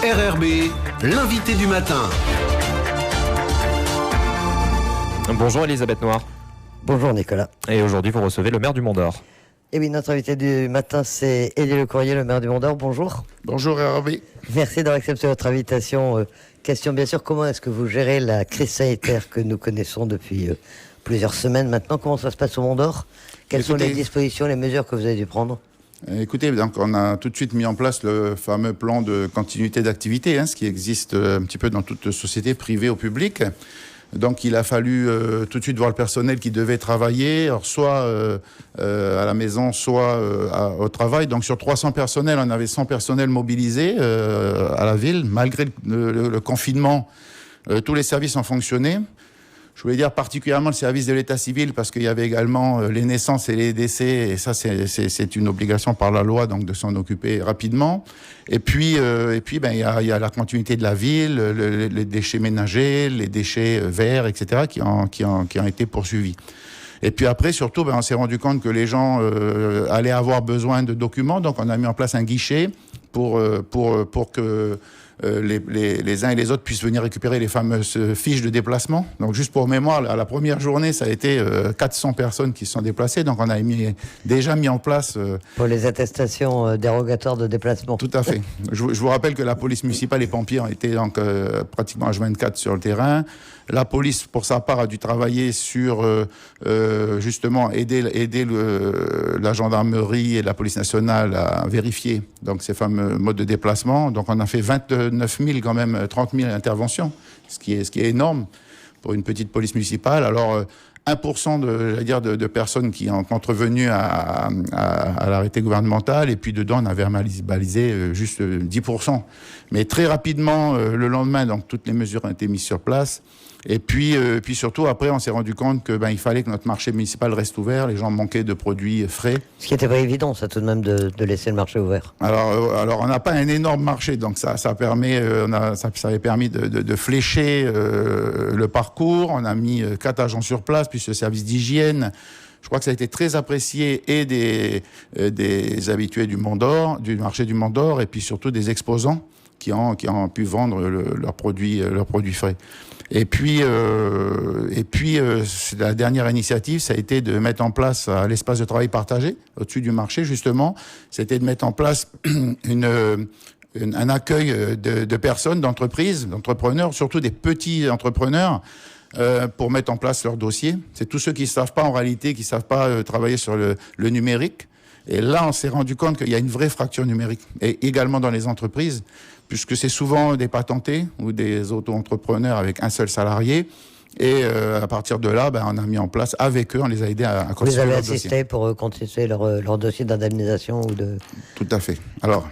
RRB, l'invité du matin. Bonjour Elisabeth Noir. Bonjour Nicolas. Et aujourd'hui vous recevez le maire du Mont-d'Or. Et oui, notre invité du matin c'est Élie Le Courrier, le maire du Mont-d'Or. Bonjour. Bonjour RRB. Merci d'avoir accepté votre invitation. Question bien sûr, comment est-ce que vous gérez la crise sanitaire que nous connaissons depuis plusieurs semaines maintenant? Comment ça se passe au Mont-d'Or? Quelles sont les dispositions, les mesures que vous avez dû prendre? Écoutez, donc on a tout de suite mis en place le fameux plan de continuité d'activité, ce qui existe un petit peu dans toute société privée ou publique. Donc il a fallu tout de suite voir le personnel qui devait travailler, alors soit à la maison, soit au travail. Donc sur 300 personnels, on avait 100 personnels mobilisés à la ville. Malgré le confinement, tous les services ont fonctionné. Je voulais dire particulièrement le service de l'état civil parce qu'il y avait également les naissances et les décès, et ça c'est une obligation par la loi, donc de s'en occuper rapidement. Et puis il y a la continuité de la ville, les déchets ménagers, les déchets verts, etc. qui ont été poursuivis. Et puis après, surtout, on s'est rendu compte que les gens allaient avoir besoin de documents, donc on a mis en place un guichet pour que les uns et les autres puissent venir récupérer les fameuses fiches de déplacement. Donc juste pour mémoire, à la première journée, ça a été 400 personnes qui se sont déplacées. Donc on a déjà mis en place... pour les attestations dérogatoires de déplacement. Tout à fait. Je vous rappelle que la police municipale et les pompiers ont été donc, pratiquement H24 sur le terrain. La police, pour sa part, a dû travailler sur justement aider la gendarmerie et la police nationale à vérifier donc ces fameux modes de déplacement. Donc on a fait 29 000 quand même, 30 000 interventions, ce qui est énorme pour une petite police municipale. Alors 1% de personnes qui ont contrevenu à l'arrêté gouvernemental, et puis dedans on avait balisé juste 10%. Mais très rapidement, le lendemain, donc toutes les mesures ont été mises sur place. Et puis surtout, après, on s'est rendu compte que il fallait que notre marché municipal reste ouvert. Les gens manquaient de produits frais. Ce qui n'était pas évident, ça, tout de même, de laisser le marché ouvert. Alors on n'a pas un énorme marché, donc ça avait permis de flécher le parcours. On a mis 4 agents sur place, puis ce service d'hygiène. Je crois que ça a été très apprécié et des habitués du marché du Mont-d'Or, et puis surtout des exposants qui ont pu vendre leurs produits frais. Et puis la dernière initiative, ça a été de mettre en place l'espace de travail partagé au-dessus du marché, justement. C'était de mettre en place un accueil de personnes, d'entreprises, d'entrepreneurs, surtout des petits entrepreneurs, pour mettre en place leur dossier. C'est tous ceux qui ne savent pas en réalité, qui ne savent pas travailler sur le numérique. Et là, on s'est rendu compte qu'il y a une vraie fracture numérique, et également dans les entreprises, puisque c'est souvent des patentés ou des auto-entrepreneurs avec un seul salarié. Et à partir de là, on a mis en place avec eux, on les a aidés à constituer leur dossier. Vous avez assisté pour constituer leur dossier d'indemnisation ou de... Tout à fait. Alors,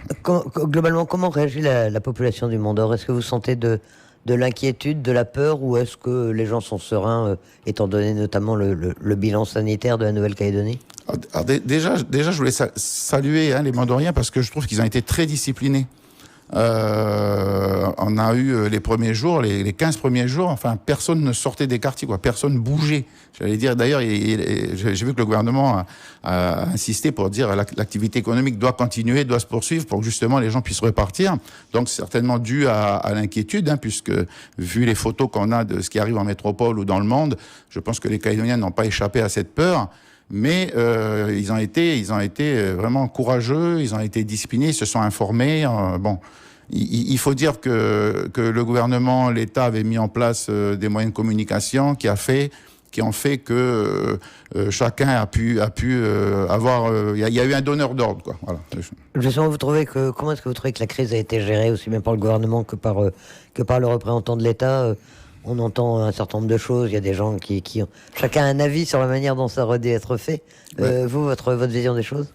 globalement, comment réagit la population du Mont-d'Or? Est-ce que vous sentez de l'inquiétude, de la peur, ou est-ce que les gens sont sereins, étant donné notamment le bilan sanitaire de la Nouvelle-Calédonie? Alors déjà, je voulais saluer les Mont-d'Oriens parce que je trouve qu'ils ont été très disciplinés. On a eu les premiers jours, les 15 premiers jours, personne ne sortait des quartiers, personne bougeait. J'allais dire, d'ailleurs, j'ai vu que le gouvernement a insisté pour dire l'activité économique doit continuer, doit se poursuivre pour que justement les gens puissent repartir. Donc c'est certainement dû à l'inquiétude, puisque vu les photos qu'on a de ce qui arrive en métropole ou dans le monde, je pense que les Calédoniens n'ont pas échappé à cette peur. Mais ils ont été vraiment courageux, ils ont été disciplinés, ils se sont informés. Il faut dire que le gouvernement, l'État avait mis en place des moyens de communication qui ont fait que chacun a pu avoir. Il y a eu un donneur d'ordre, quoi. Voilà. Justement, comment est-ce que vous trouvez que la crise a été gérée aussi bien par le gouvernement que par le représentant de l'État? On entend un certain nombre de choses. Il y a des gens qui ont chacun un avis sur la manière dont ça aurait dû être fait. Ouais. Vous, votre vision des choses?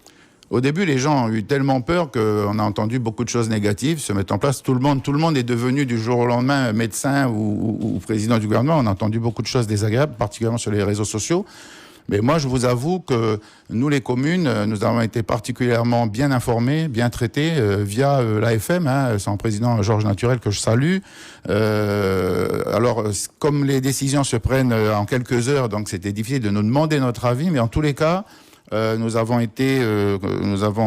Au début, les gens ont eu tellement peur qu'on a entendu beaucoup de choses négatives se mettre en place. Tout le monde est devenu du jour au lendemain médecin ou président du gouvernement. On a entendu beaucoup de choses désagréables, particulièrement sur les réseaux sociaux. Mais moi, je vous avoue que nous, les communes, nous avons été particulièrement bien informés, bien traités via l'AFM, son président Georges Naturel, que je salue. Alors, comme les décisions se prennent en quelques heures, donc c'était difficile de nous demander notre avis, mais en tous les cas, nous avons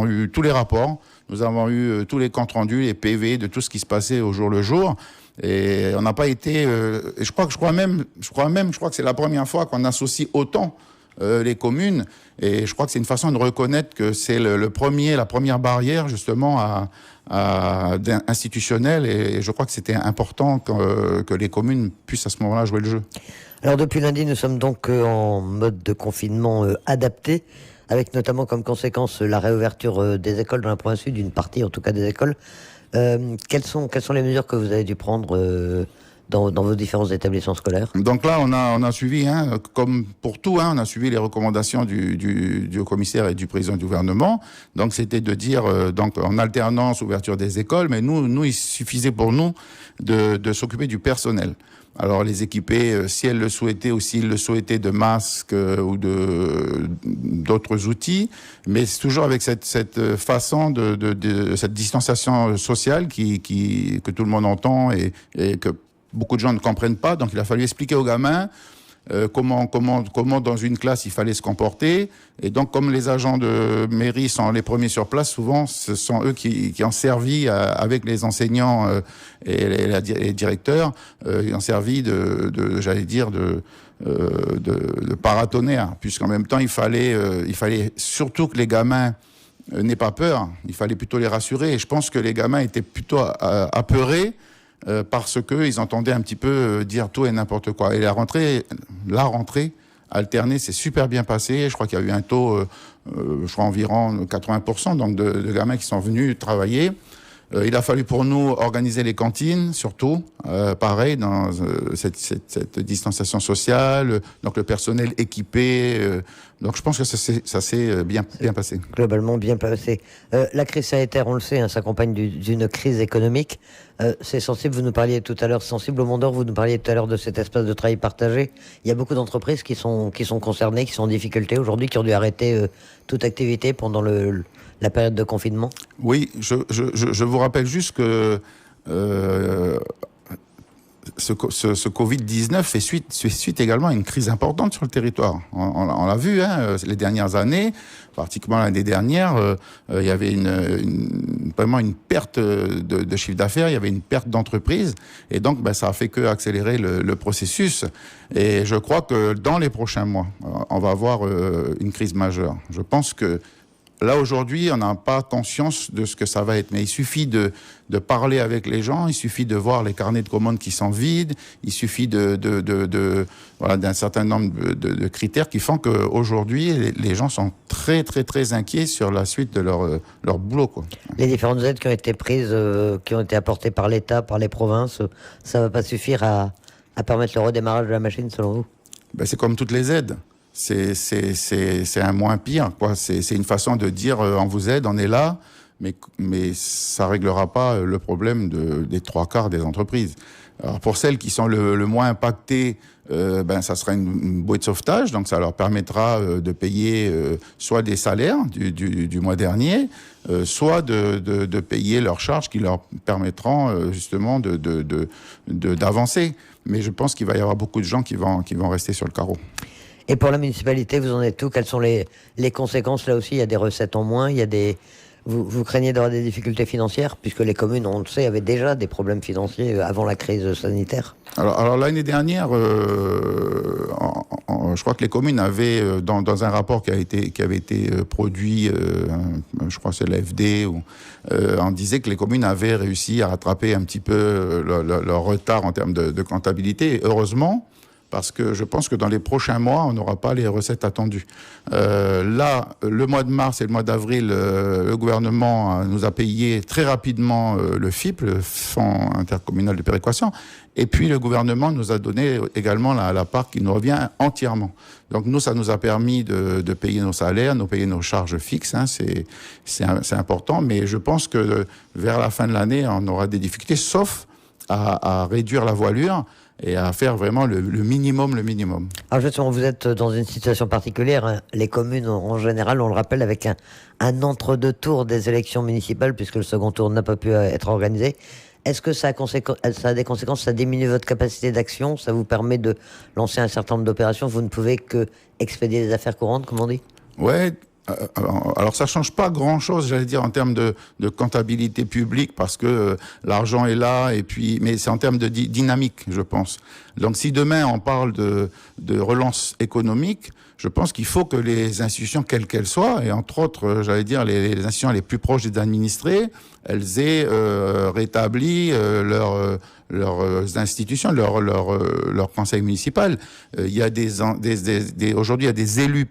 eu tous les rapports, Nous avons eu tous les comptes rendus, les PV de tout ce qui se passait au jour le jour. Et on n'a pas été. Et je crois que c'est la première fois qu'on associe autant les communes. Et je crois que c'est une façon de reconnaître que c'est la première barrière justement institutionnelle. Et je crois que c'était important que les communes puissent à ce moment-là jouer le jeu. Alors depuis lundi, nous sommes donc en mode de confinement adapté, avec notamment comme conséquence la réouverture des écoles dans la province sud, d'une partie en tout cas des écoles. Quelles sont les mesures que vous avez dû prendre dans vos différents établissements scolaires? Donc là, on a suivi, comme pour tout, on a suivi les recommandations du haut-commissaire et du président du gouvernement. Donc c'était de dire, donc en alternance, ouverture des écoles, mais nous, il suffisait pour nous de s'occuper du personnel. Alors les équiper, si elles le souhaitaient ou s'ils le souhaitaient, de masques ou d'autres outils, mais c'est toujours avec cette façon de cette distanciation sociale que tout le monde entend et que beaucoup de gens ne comprennent pas. Donc il a fallu expliquer aux gamins comment dans une classe il fallait se comporter. Et donc comme les agents de mairie sont les premiers sur place, souvent ce sont eux qui ont servi avec les enseignants et les directeurs, ils ont servi de paratonnerre, puisqu'en même temps il fallait surtout que les gamins n'aient pas peur, il fallait plutôt les rassurer. Et je pense que les gamins étaient plutôt apeurés parce qu'ils entendaient un petit peu dire tout et n'importe quoi. Et la rentrée alternée s'est super bien passée. Je crois qu'il y a eu un taux, environ 80%, donc de gamins qui sont venus travailler. Il a fallu pour nous organiser les cantines, surtout, pareil, dans cette distanciation sociale, donc le personnel équipé. Donc je pense que ça s'est bien passé. Globalement bien passé. La crise sanitaire, on le sait, s'accompagne d'une crise économique. C'est sensible, vous nous parliez tout à l'heure, sensible au Mont d'Or, vous nous parliez tout à l'heure de cet espace de travail partagé. Il y a beaucoup d'entreprises qui sont concernées, qui sont en difficulté aujourd'hui, qui ont dû arrêter toute activité pendant la période de confinement. Oui, je vous rappelle juste que ce Covid-19 fait suite également à une crise importante sur le territoire. On l'a vu les dernières années, particulièrement l'année dernière, il y avait vraiment une perte de chiffre d'affaires, il y avait une perte d'entreprise, et donc ça a fait que accélérer le processus. Et je crois que dans les prochains mois, on va avoir une crise majeure. Je pense que là, aujourd'hui, on n'a pas conscience de ce que ça va être. Mais il suffit de parler avec les gens, il suffit de voir les carnets de commandes qui sont vides, il suffit d'un certain nombre de critères qui font qu'aujourd'hui, les gens sont très, très, très inquiets sur la suite de leur boulot, quoi. Les différentes aides qui ont été prises, qui ont été apportées par l'État, par les provinces, ça ne va pas suffire à permettre le redémarrage de la machine, selon vous? C'est comme toutes les aides. C'est un moins pire, quoi. C'est une façon de dire on vous aide, on est là, mais ça réglera pas le problème des trois quarts des entreprises. Alors pour celles qui sont le moins impactées, ça sera une bouée de sauvetage, donc ça leur permettra de payer soit des salaires du mois dernier, soit de payer leurs charges qui leur permettront justement d'avancer. Mais je pense qu'il va y avoir beaucoup de gens qui vont rester sur le carreau. Et pour la municipalité, vous en êtes où? Quelles sont les conséquences? Là aussi, il y a des recettes en moins, vous craignez d'avoir des difficultés financières, puisque les communes, on le sait, avaient déjà des problèmes financiers avant la crise sanitaire. Alors l'année dernière, je crois que les communes avaient, dans un rapport qui avait été produit, je crois que c'est l'AFD, on disait que les communes avaient réussi à rattraper un petit peu leur retard en termes de comptabilité. Et heureusement, parce que je pense que dans les prochains mois, on n'aura pas les recettes attendues. Là, le mois de mars et le mois d'avril, le gouvernement nous a payé très rapidement le FIP, le Fonds intercommunal de péréquation, et puis le gouvernement nous a donné également la part qui nous revient entièrement. Donc nous, ça nous a permis de payer nos salaires, de payer nos charges fixes, c'est important, mais je pense que vers la fin de l'année, on aura des difficultés, sauf à réduire la voilure et à faire vraiment le minimum. Alors justement, vous êtes dans une situation particulière. Les communes, en général, on le rappelle, avec un entre-deux tours des élections municipales, puisque le second tour n'a pas pu être organisé. Est-ce que ça a des conséquences? Ça diminue votre capacité d'action? Ça vous permet de lancer un certain nombre d'opérations? Vous ne pouvez que expédier des affaires courantes, comme on dit? Ouais. Alors ça change pas grand-chose, j'allais dire, en termes de comptabilité publique, parce que l'argent est là, et puis, mais c'est en termes de dynamique, je pense. Donc si demain on parle de relance économique, je pense qu'il faut que les institutions, quelles qu'elles soient, et entre autres, j'allais dire, les institutions les plus proches des administrés, elles aient rétabli leurs institutions, leur conseil municipal. Il y a aujourd'hui, il y a des élus,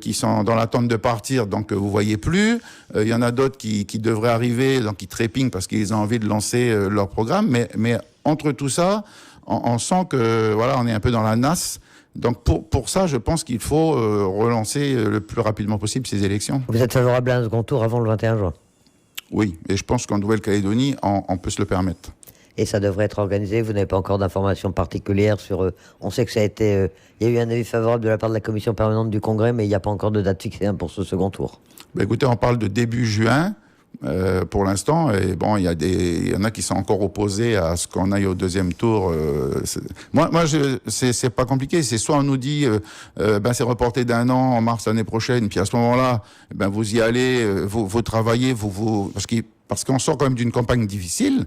qui sont dans l'attente de partir, donc vous voyez plus. Il y en a d'autres qui devraient arriver, donc qui trépignent parce qu'ils ont envie de lancer leur programme. Mais entre tout ça, on sent que voilà, on est un peu dans la nasse. Donc pour ça, je pense qu'il faut relancer le plus rapidement possible ces élections. Vous êtes favorable à un second tour avant le 21 juin? Oui, et je pense qu'en Nouvelle-Calédonie, on peut se le permettre. Et ça devrait être organisé. Vous n'avez pas encore d'informations particulières sur... on sait que ça a été... il y a eu un avis favorable de la part de la commission permanente du Congrès, mais il n'y a pas encore de date fixée pour ce second tour. Ben écoutez, on parle de début juin pour l'instant. Et bon, il y en a qui sont encore opposés à ce qu'on aille au deuxième tour. C'est pas compliqué. C'est soit on nous dit, c'est reporté d'1 an en mars l'année prochaine, puis à ce moment-là, vous y allez, vous travaillez, parce qu'on sort quand même d'une campagne difficile,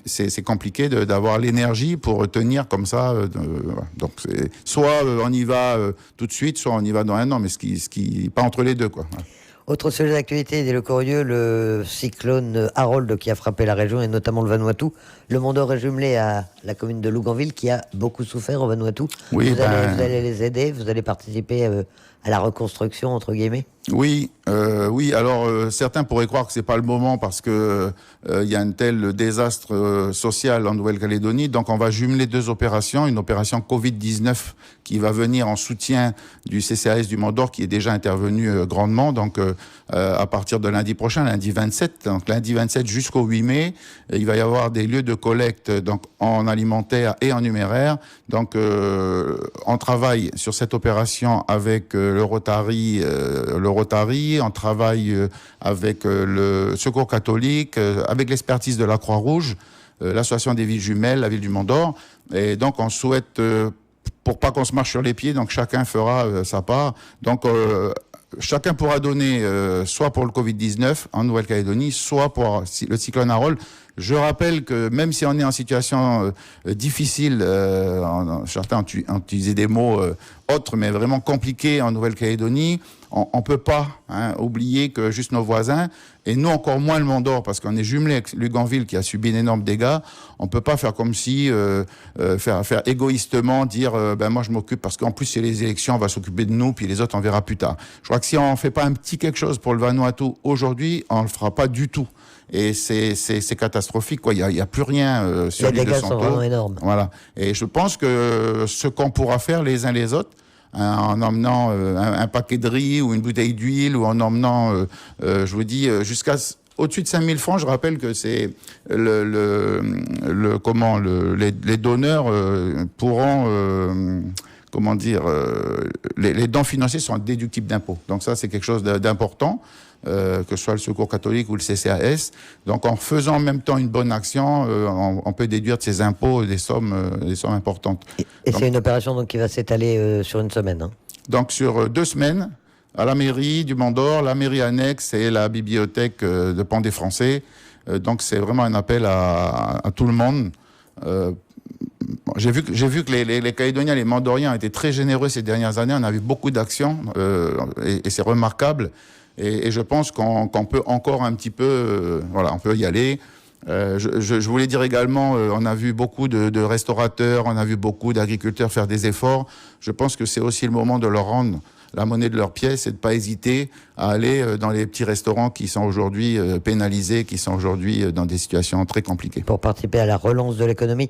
c'est compliqué d'avoir l'énergie pour tenir comme ça. Donc, soit on y va tout de suite, soit on y va dans 1 an, mais ce qui pas entre les deux, quoi. Autre sujet d'actualité, dès le Corieux, le cyclone Harold qui a frappé la région et notamment le Vanuatu. Le Mont-d'Or est jumelé à la commune de Luganville qui a beaucoup souffert au Vanuatu. Oui, vous allez les aider, vous allez participer à la reconstruction, entre guillemets? Oui. Alors certains pourraient croire que c'est pas le moment parce que il y a un tel désastre social en Nouvelle-Calédonie. Donc on va jumeler 2 opérations, une opération Covid-19 qui va venir en soutien du CCAS du Mont-d'Or qui est déjà intervenu grandement. Donc à partir de lundi prochain, lundi 27, donc lundi 27 jusqu'au 8 mai, il va y avoir des lieux de collecte donc en alimentaire et en numéraire. Donc on travaille sur cette opération avec le Rotary, on travaille avec le Secours catholique, avec l'expertise de la Croix-Rouge, l'association des villes jumelles, la ville du Mont-d'Or. Et donc on souhaite, pour pas qu'on se marche sur les pieds, donc chacun fera sa part. Donc chacun pourra donner soit pour le Covid-19 en Nouvelle-Calédonie, soit pour le cyclone Harold. Je rappelle que même si on est en situation difficile, certains ont utilisé des mots autres, mais vraiment compliqués en Nouvelle-Calédonie, on peut pas oublier que juste nos voisins, et nous encore moins le Mont-d'Or, parce qu'on est jumelé avec Luganville qui a subi d'énormes dégâts, on peut pas faire comme si, faire égoïstement, dire moi je m'occupe, parce qu'en plus c'est les élections, on va s'occuper de nous, puis les autres on verra plus tard. Je crois que si on fait pas un petit quelque chose pour le Vanuatu aujourd'hui, on le fera pas du tout. Et c'est catastrophique, quoi. Il y a plus rien sur l'île de Les dégâts sont vraiment énormes. Voilà. Et je pense que ce qu'on pourra faire les uns les autres, en emmenant un paquet de riz ou une bouteille d'huile, ou en emmenant, je vous dis, jusqu'à au-dessus de 5 000 francs. Je rappelle que c'est les donneurs pourront, les dons financiers sont déductibles d'impôts. Donc ça, c'est quelque chose d'important. Que ce soit le Secours catholique ou le CCAS. Donc, en faisant en même temps une bonne action, on peut déduire de ses impôts des sommes importantes. Et c'est une opération donc, qui va s'étaler sur une semaine, hein. Donc, sur 2 semaines, à la mairie du Mont-d'Or, la mairie annexe et la bibliothèque de Pont des Français. Donc, c'est vraiment un appel à tout le monde. J'ai vu que les Calédoniens, les Mont-d'Oriens ont été très généreux ces dernières années. On a vu beaucoup d'actions et c'est remarquable. Et je pense qu'on peut encore un petit peu, on peut y aller. Je voulais dire également, on a vu beaucoup de restaurateurs, on a vu beaucoup d'agriculteurs faire des efforts. Je pense que c'est aussi le moment de leur rendre la monnaie de leur pièce et de pas hésiter à aller dans les petits restaurants qui sont aujourd'hui pénalisés, qui sont aujourd'hui dans des situations très compliquées. Pour participer à la relance de l'économie,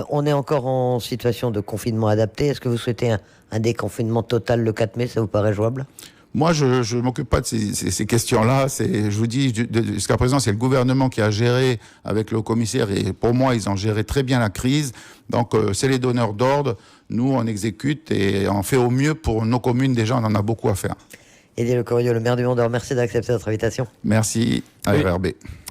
on est encore en situation de confinement adapté. Est-ce que vous souhaitez un déconfinement total le 4 mai? Ça vous paraît jouable? Moi, je m'occupe pas de ces questions-là. Je vous dis, jusqu'à présent, c'est le gouvernement qui a géré avec le commissaire, et pour moi, ils ont géré très bien la crise. Donc, c'est les donneurs d'ordre. Nous, on exécute et on fait au mieux pour nos communes. Déjà, on en a beaucoup à faire. Élie Le Corieux, le maire du Mont-d'Or, merci d'accepter notre invitation. Merci à RRB.